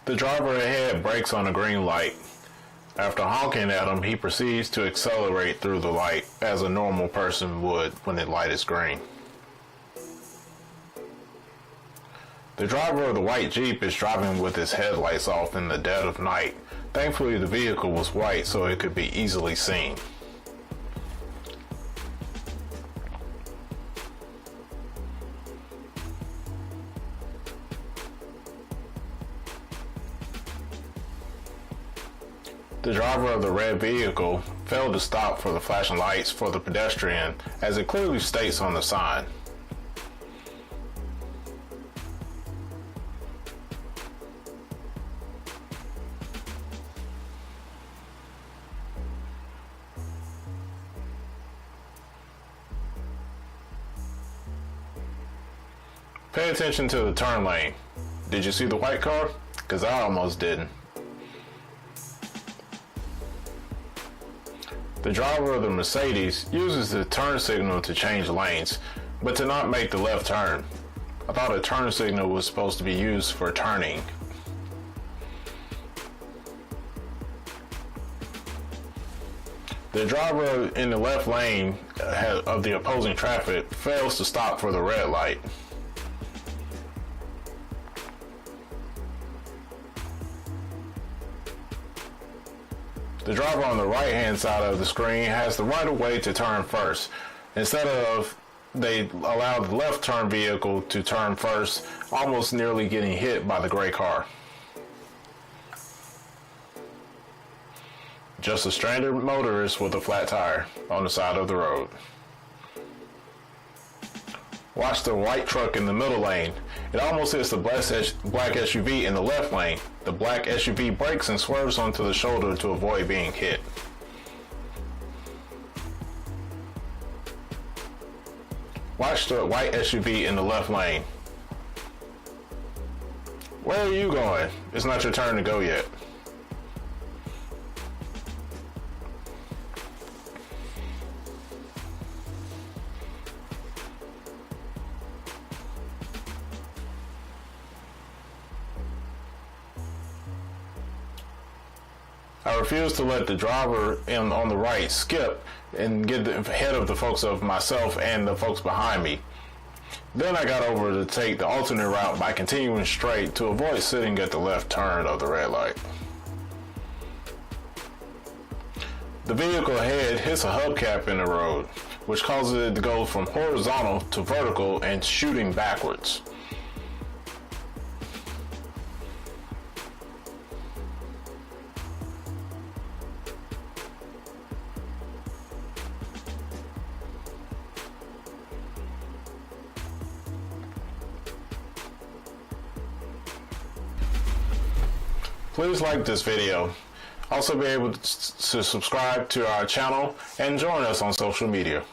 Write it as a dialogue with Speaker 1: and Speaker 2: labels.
Speaker 1: The driver ahead brakes on a green light. After honking at him, he proceeds to accelerate through the light as a normal person would when the light is green. The driver of the white Jeep is driving with his headlights off in the dead of night. Thankfully, the vehicle was white so it could be easily seen. The driver of the red vehicle failed to stop for the flashing lights for the pedestrian, as it clearly states on the sign. Pay attention to the turn lane. Did you see the white car? 'Cause I almost didn't. The driver of the Mercedes uses the turn signal to change lanes, but to not make the left turn. I thought a turn signal was supposed to be used for turning. The driver in the left lane of the opposing traffic fails to stop for the red light. The driver on the right-hand side of the screen has the right of way to turn first. Instead of, they allow the left turn vehicle to turn first, almost nearly getting hit by the gray car. Just a stranded motorist with a flat tire on the side of the road. Watch the white truck in the middle lane. It almost hits the black SUV in the left lane. The black SUV brakes and swerves onto the shoulder to avoid being hit. Watch the white SUV in the left lane. Where are you going? It's not your turn to go yet. I refuse to let the driver on the right skip and get ahead of the folks of myself and the folks behind me. Then I got over to take the alternate route by continuing straight to avoid sitting at the left turn of the red light. The vehicle ahead hits a hubcap in the road, which causes it to go from horizontal to vertical and shooting backwards. Please like this video. Also be able to subscribe to our channel and join us on social media.